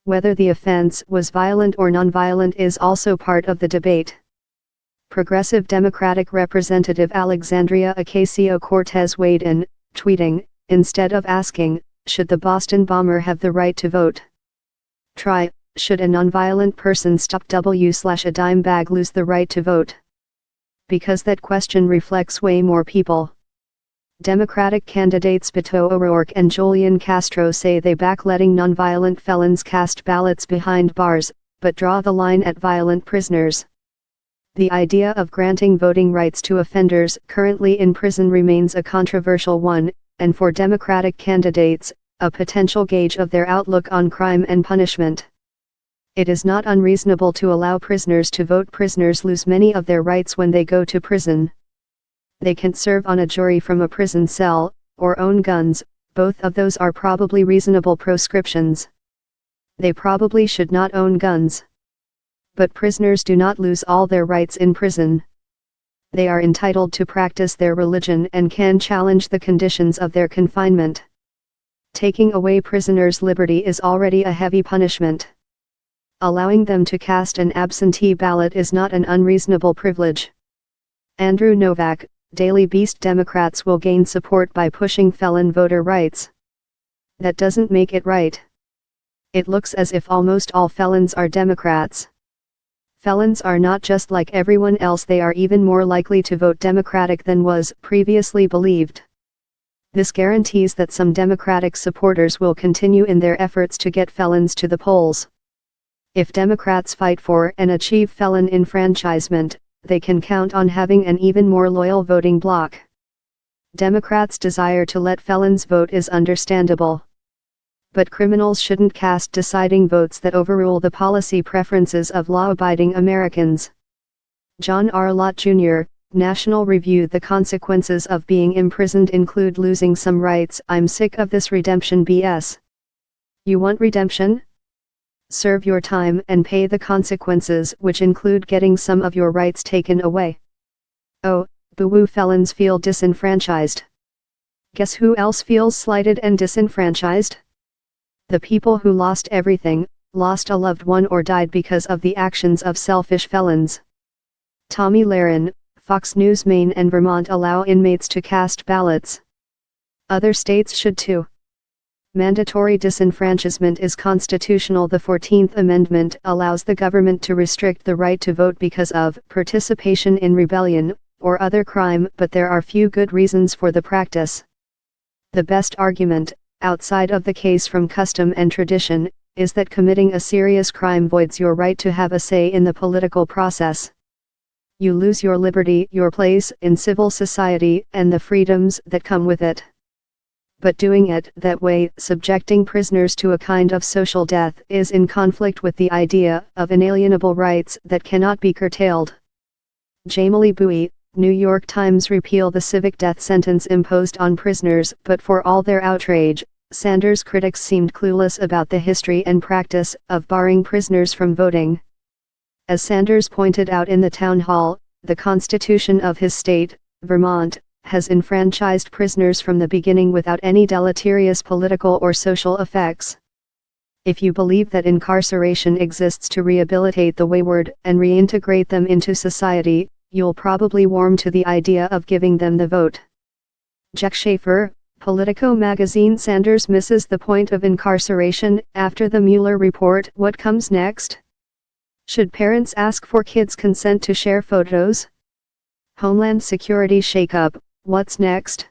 Whether the offense was violent or nonviolent is also part of the debate. Progressive Democratic Representative Alexandria Ocasio-Cortez weighed in, tweeting, "Instead of asking, should the Boston bomber have the right to vote? Try, should a nonviolent person stop a dime bag lose the right to vote? Because that question reflects way more people." Democratic candidates Beto O'Rourke and Julian Castro say they back letting nonviolent felons cast ballots behind bars, but draw the line at violent prisoners. The idea of granting voting rights to offenders currently in prison remains a controversial one, and for Democratic candidates, a potential gauge of their outlook on crime and punishment. It is not unreasonable to allow prisoners to vote. Prisoners lose many of their rights when they go to prison. They can serve on a jury from a prison cell, or own guns. Both of those are probably reasonable proscriptions. They probably should not own guns. But prisoners do not lose all their rights in prison. They are entitled to practice their religion and can challenge the conditions of their confinement. Taking away prisoners' liberty is already a heavy punishment. Allowing them to cast an absentee ballot is not an unreasonable privilege. Andrew Novak, Daily Beast: Democrats will gain support by pushing felon voter rights. That doesn't make it right. It looks as if almost all felons are Democrats. Felons are not just like everyone else, they are even more likely to vote Democratic than was previously believed. This guarantees that some Democratic supporters will continue in their efforts to get felons to the polls. If Democrats fight for and achieve felon enfranchisement, they can count on having an even more loyal voting bloc. Democrats' desire to let felons vote is understandable. But criminals shouldn't cast deciding votes that overrule the policy preferences of law-abiding Americans. John R. Lott Jr., National Review: The consequences of being imprisoned include losing some rights. I'm sick of this redemption BS. You want redemption? Serve your time and pay the consequences, which include getting some of your rights taken away. Oh, boo-woo, felons feel disenfranchised. Guess who else feels slighted and disenfranchised? The people who lost everything, lost a loved one or died because of the actions of selfish felons. Tommy Lahren, Fox News: Maine and Vermont allow inmates to cast ballots. Other states should too. Mandatory disenfranchisement is constitutional. The 14th Amendment allows the government to restrict the right to vote because of participation in rebellion or other crime, but there are few good reasons for the practice. The best argument, outside of the case from custom and tradition, is that committing a serious crime voids your right to have a say in the political process. You lose your liberty, your place in civil society, and the freedoms that come with it. But doing it that way, subjecting prisoners to a kind of social death, is in conflict with the idea of inalienable rights that cannot be curtailed. Jamily Bouie, New York Times: Repeal the civic death sentence imposed on prisoners. But for all their outrage, Sanders critics seemed clueless about the history and practice of barring prisoners from voting. As Sanders pointed out in the town hall, the Constitution of his state, Vermont, has enfranchised prisoners from the beginning without any deleterious political or social effects. If you believe that incarceration exists to rehabilitate the wayward and reintegrate them into society, you'll probably warm to the idea of giving them the vote. Jack Schaefer, Politico magazine: Sanders misses the point of incarceration. After the Mueller report, what comes next? Should parents ask for kids' consent to share photos? Homeland Security shakeup: what's next?